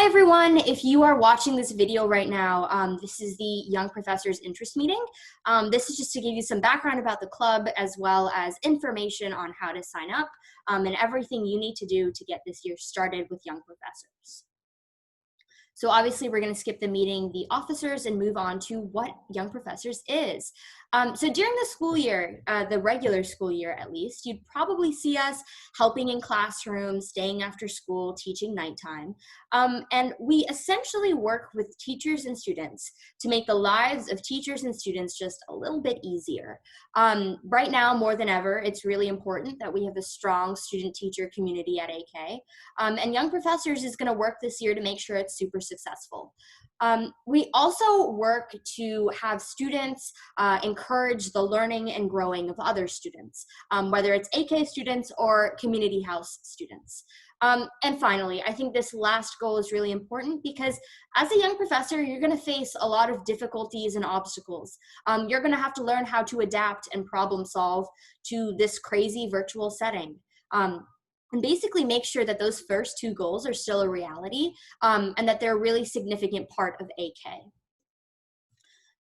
Hi everyone, if you are watching this video right now, this is the Young Professors Interest Meeting. This is just to give you some background about the club as well as information on how to sign up and everything you need to do to get this year started with Young Professors. So obviously we're going to skip the meeting, the officers, and move on to what Young Professors is. So during the school year, the regular school year at least, you'd probably see us helping in classrooms, staying after school, teaching nighttime. And we essentially work with teachers and students to make the lives of teachers and students just a little bit easier. Right now, more than ever, it's really important that we have a strong student-teacher community at AK. And Young Professors is going to work this year to make sure it's super successful. We also work to have students encourage the learning and growing of other students, whether it's AK students or community house students. And finally, I think this last goal is really important because as a young professor, you're going to face a lot of difficulties and obstacles. You're going to have to learn how to adapt and problem solve to this crazy virtual setting. And basically make sure that those first two goals are still a reality and that they're a really significant part of AK.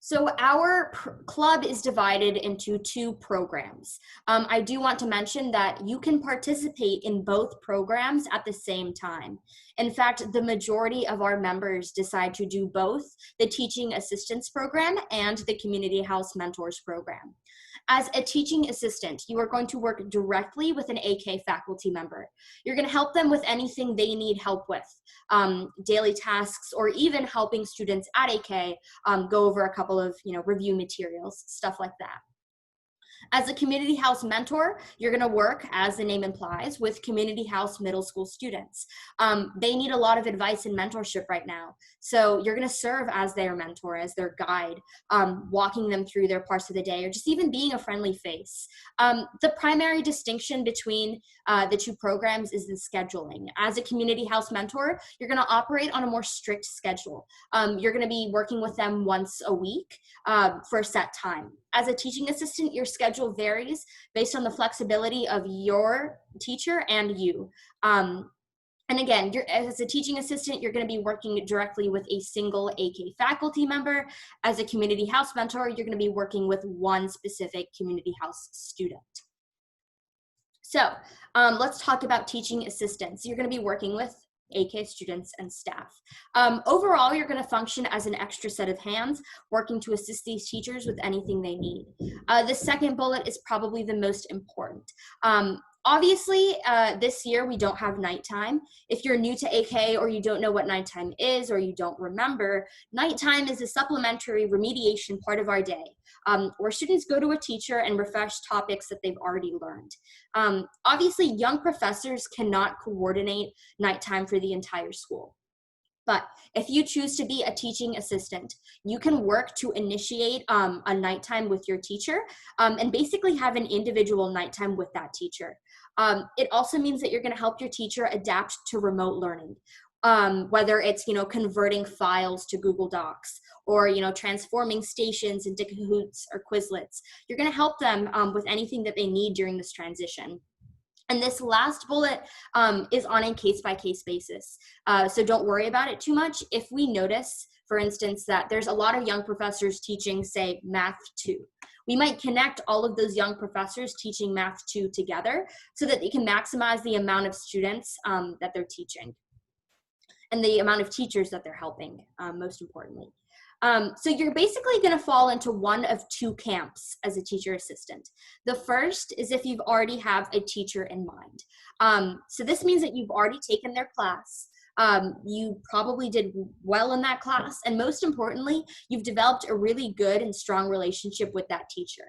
So our club is divided into two programs. I do want to mention that you can participate in both programs at the same time. In fact, the majority of our members decide to do both the Teaching Assistance Program and the Community House Mentors Program. As a teaching assistant, you are going to work directly with an AK faculty member. You're going to help them with anything they need help with, daily tasks, or even helping students at AK go over a couple of review materials, stuff like that. As a community house mentor, you're going to work, as the name implies, with community house middle school students. They need a lot of advice and mentorship right now. So you're going to serve as their mentor, as their guide, walking them through their parts of the day, or just even being a friendly face. The primary distinction between the two programs is the scheduling. As a community house mentor, you're going to operate on a more strict schedule. You're going to be working with them once a week for a set time. As a teaching assistant, your schedule varies based on the flexibility of your teacher and you. And again, as a teaching assistant, you're going to be working directly with a single AK faculty member. As a community house mentor, you're going to be working with one specific community house student. So let's talk about teaching assistants. You're going to be working with AK students and staff. Overall, you're going to function as an extra set of hands working to assist these teachers with anything they need. The second bullet is probably the most important. Obviously, this year we don't have nighttime. If you're new to AK or you don't know what nighttime is or you don't remember, nighttime is a supplementary remediation part of our day where students go to a teacher and refresh topics that they've already learned. Obviously, young professors cannot coordinate nighttime for the entire school. But if you choose to be a teaching assistant, you can work to initiate a nighttime with your teacher and basically have an individual nighttime with that teacher. It also means that you're going to help your teacher adapt to remote learning, whether it's converting files to Google Docs or transforming stations into Kahoots or Quizlets. You're going to help them with anything that they need during this transition. And this last bullet is on a case-by-case basis. So don't worry about it too much. If we notice, for instance, that there's a lot of young professors teaching, say, Math 2, we might connect all of those young professors teaching Math 2 together so that they can maximize the amount of students that they're teaching and the amount of teachers that they're helping, most importantly. So you're basically going to fall into one of two camps as a teacher assistant. The first is if you've already have a teacher in mind. So this means that you've already taken their class. You probably did well in that class. And most importantly, you've developed a really good and strong relationship with that teacher.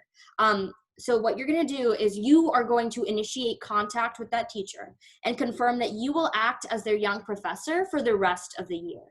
So what you're going to do is you are going to initiate contact with that teacher and confirm that you will act as their young professor for the rest of the year.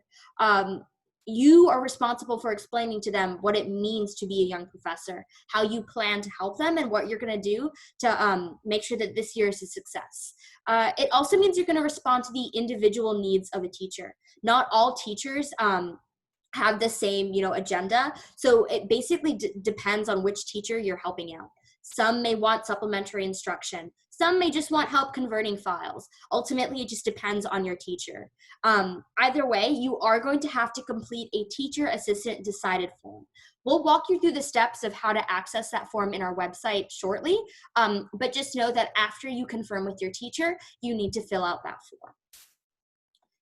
You are responsible for explaining to them what it means to be a young professor, how you plan to help them, and what you're going to do to make sure that this year is a success. It also means you're going to respond to the individual needs of a teacher. Not all teachers have the same, agenda. So it basically depends on which teacher you're helping out. Some may want supplementary instruction. Some may just want help converting files. Ultimately, it just depends on your teacher. Either way, you are going to have to complete a teacher assistant decided form. We'll walk you through the steps of how to access that form in our website shortly, but just know that after you confirm with your teacher, you need to fill out that form.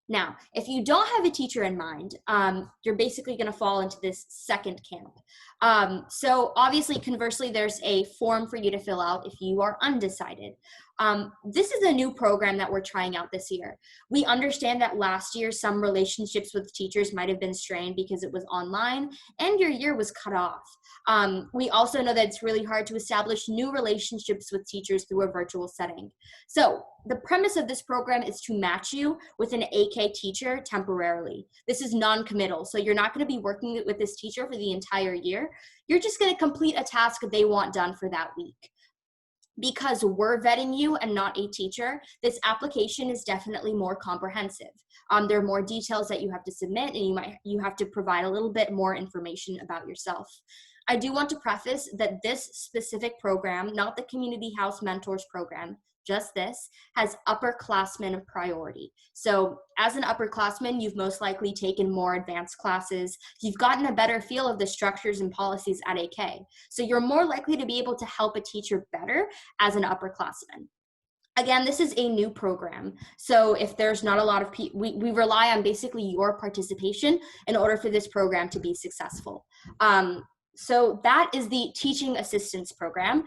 Now, if you don't have a teacher in mind, you're basically going to fall into this second camp. So obviously, conversely, there's a form for you to fill out if you are undecided. This is a new program that we're trying out this year. We understand that last year, some relationships with teachers might have been strained because it was online and your year was cut off. We also know that it's really hard to establish new relationships with teachers through a virtual setting. So the premise of this program is to match you with an AK teacher temporarily. This is non-committal, so you're not going to be working with this teacher for the entire year. You're just going to complete a task they want done for that week. Because we're vetting you and not a teacher, this application is definitely more comprehensive. There are more details that you have to submit, and you have to provide a little bit more information about yourself. I do want to preface that this specific program, not the Community House Mentors program, just this, has upperclassmen priority. So as an upperclassman, you've most likely taken more advanced classes. You've gotten a better feel of the structures and policies at AK. So you're more likely to be able to help a teacher better as an upperclassman. Again, this is a new program. So if there's not a lot of people, we rely on basically your participation in order for this program to be successful. So that is the Teaching Assistance Program.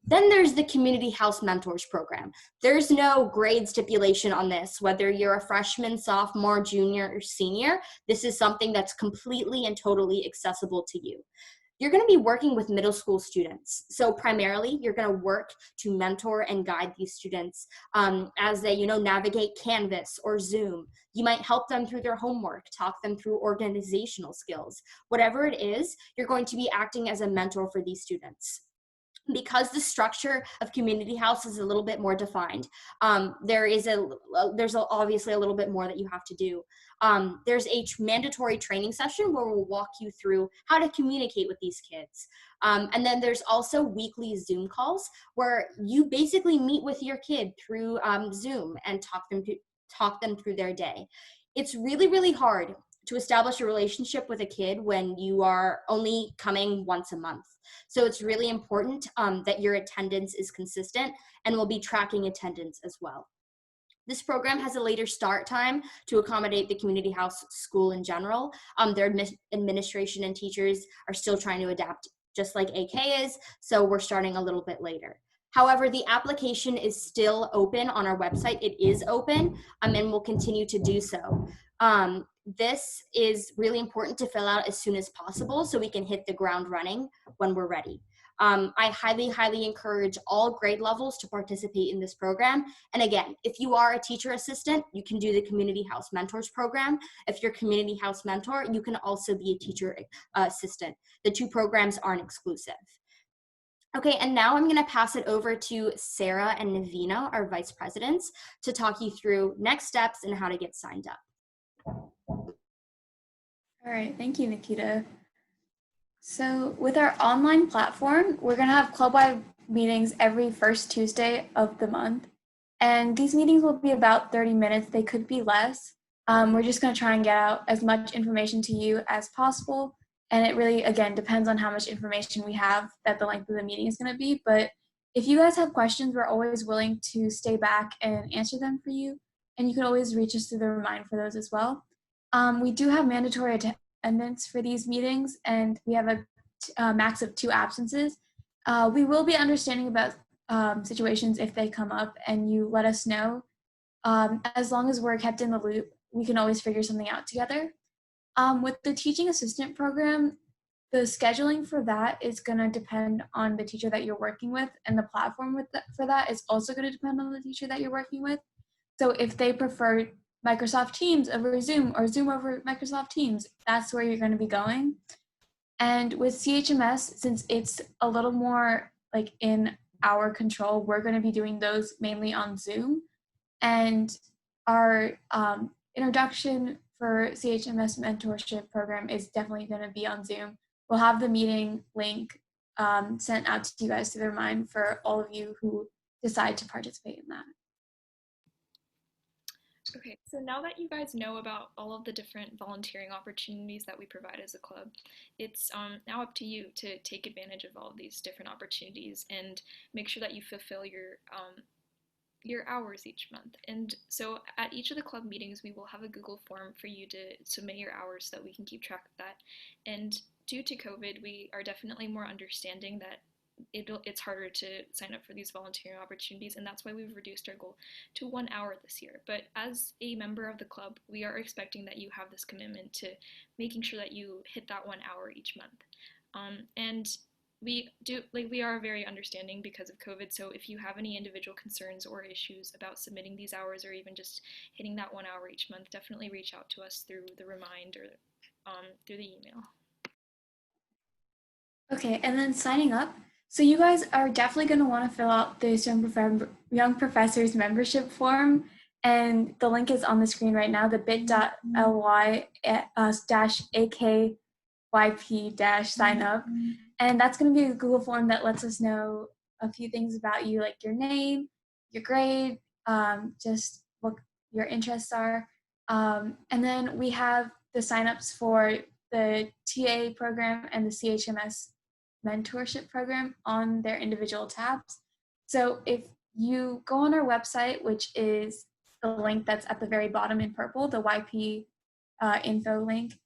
Then there's the Community House Mentors Program. There's no grade stipulation on this, whether you're a freshman, sophomore, junior, or senior. This is something that's completely and totally accessible to you. You're going to be working with middle school students. So primarily, you're going to work to mentor and guide these students as they, navigate Canvas or Zoom. You might help them through their homework, talk them through organizational skills. Whatever it is, you're going to be acting as a mentor for these students. Because the structure of Community House is a little bit more defined, there's obviously a little bit more that you have to do. There's a mandatory training session where we'll walk you through how to communicate with these kids. And then there's also weekly Zoom calls where you basically meet with your kid through Zoom and talk them through their day. It's really, really hard to establish a relationship with a kid when you are only coming once a month. So it's really important that your attendance is consistent, and we'll be tracking attendance as well. This program has a later start time to accommodate the Community House school in general. Their administration and teachers are still trying to adapt, just like AK is, so we're starting a little bit later. However, the application is still open on our website. It is open, and will continue to do so. This is really important to fill out as soon as possible so we can hit the ground running when we're ready. I highly, highly encourage all grade levels to participate in this program. And again, if you are a teacher assistant, you can do the Community House Mentors program. If you're a Community House Mentor, you can also be a teacher assistant. The two programs aren't exclusive. Okay, and now I'm going to pass it over to Sarah and Navina, our vice presidents, to talk you through next steps and how to get signed up. All right, thank you, Nikita. So with our online platform, we're going to have club-wide meetings every first Tuesday of the month. And these meetings will be about 30 minutes. They could be less. We're just going to try and get out as much information to you as possible. And it really, again, depends on how much information we have that the length of the meeting is going to be. But if you guys have questions, we're always willing to stay back and answer them for you. And you can always reach us through the Remind for those as well. We do have mandatory attendance for these meetings, and we have a max of 2 absences. We will be understanding about situations if they come up, and you let us know. As long as we're kept in the loop, we can always figure something out together. With the teaching assistant program, the scheduling for that is going to depend on the teacher that you're working with, and the platform for that is also going to depend on the teacher that you're working with. So if they prefer Microsoft Teams over Zoom or Zoom over Microsoft Teams, that's where you're going to be going. And with CHMS, since it's a little more like in our control, we're going to be doing those mainly on Zoom. And our introduction for CHMS mentorship program is definitely going to be on Zoom. We'll have the meeting link sent out to you guys to the Remind for all of you who decide to participate in that. Okay, so now that you guys know about all of the different volunteering opportunities that we provide as a club, it's now up to you to take advantage of all of these different opportunities and make sure that you fulfill your hours each month. And so at each of the club meetings, we will have a Google form for you to submit your hours so that we can keep track of that. And due to COVID, we are definitely more understanding that it's harder to sign up for these volunteering opportunities, and that's why we've reduced our goal to 1 hour this year. But as a member of the club, we are expecting that you have this commitment to making sure that you hit that 1 hour each month. And we are very understanding because of COVID, so if you have any individual concerns or issues about submitting these hours or even just hitting that 1 hour each month, definitely reach out to us through the Remind or through the email. Okay, and then signing up. So you guys are definitely going to want to fill out this Young Professors membership form, and the link is on the screen right now, the bit.ly -akyp sign up. And that's going to be a Google form that lets us know a few things about you, like your name, your grade, just what your interests are. And then we have the signups for the TA program and the CHMS mentorship program on their individual tabs. So if you go on our website, which is the link that's at the very bottom in purple, the YP info link,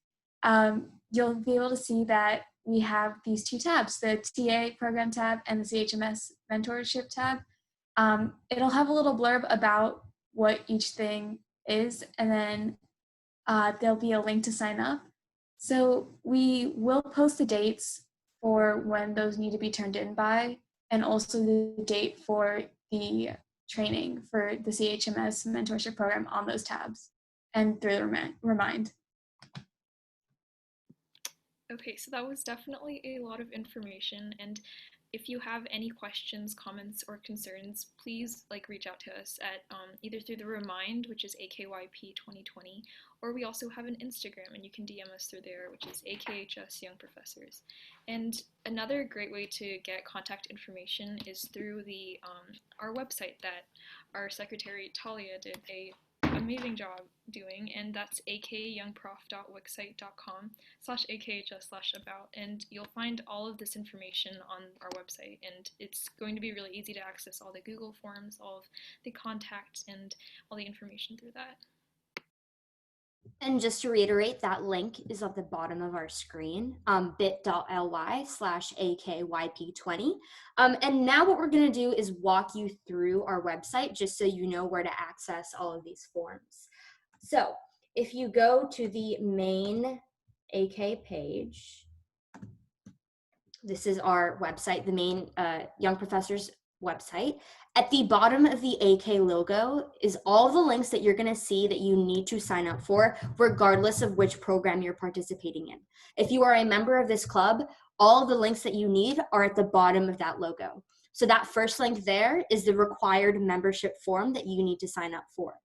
you'll be able to see that we have these two tabs, the TA program tab and the CHMS mentorship tab. It'll have a little blurb about what each thing is, and then there'll be a link to sign up. So we will post the dates for when those need to be turned in by, and also the date for the training for the CHMS mentorship program on those tabs and through the Remind. Okay, so that was definitely a lot of information, and if you have any questions, comments, or concerns, please reach out to us at either through the Remind, which is AKYP2020, or we also have an Instagram, and you can DM us through there, which is AKHS Young Professors. And another great way to get contact information is through the our website that our secretary Talia did a amazing job doing, and that's akyoungprof.wixsite.com/akhs/about, and you'll find all of this information on our website, and it's going to be really easy to access all the Google forms, all of the contacts, and all the information through that. And just to reiterate, that link is at the bottom of our screen, bit.ly/AKYP20. And now what we're going to do is walk you through our website just so you know where to access all of these forms. So if you go to the main AK page, this is our website, the main Young Professors website. At the bottom of the AK logo is all the links that you're going to see that you need to sign up for, regardless of which program you're participating in. If you are a member of this club, all the links that you need are at the bottom of that logo. So that first link there is the required membership form that you need to sign up for.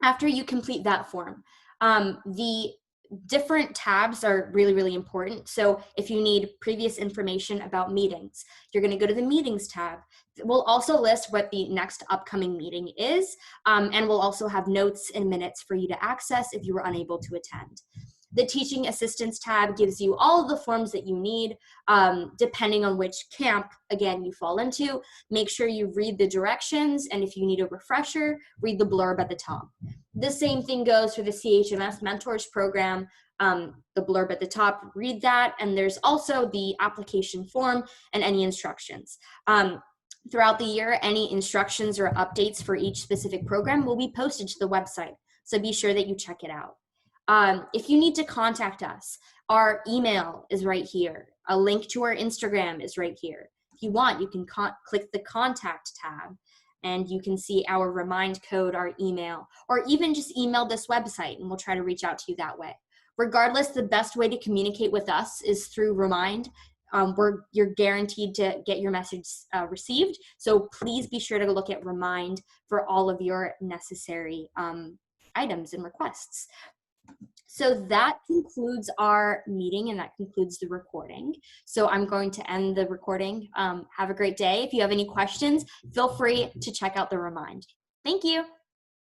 After you complete that form, the different tabs are really, really important. So if you need previous information about meetings, you're going to go to the meetings tab. We'll also list what the next upcoming meeting is, and we'll also have notes and minutes for you to access if you were unable to attend. The teaching assistance tab gives you all of the forms that you need, depending on which camp, again, you fall into. Make sure you read the directions, and if you need a refresher, read the blurb at the top. The same thing goes for the CHMS Mentors program, the blurb at the top, read that, and there's also the application form and any instructions. Throughout the year, any instructions or updates for each specific program will be posted to the website, so be sure that you check it out. If you need to contact us, our email is right here. A link to our Instagram is right here. If you want, you can click the contact tab and you can see our Remind code, our email, or even just email this website and we'll try to reach out to you that way. Regardless, the best way to communicate with us is through Remind. You're guaranteed to get your message received. So please be sure to look at Remind for all of your necessary items and requests. So that concludes our meeting and that concludes the recording. So I'm going to end the recording. Have a great day. If you have any questions, feel free to check out the Remind. Thank you.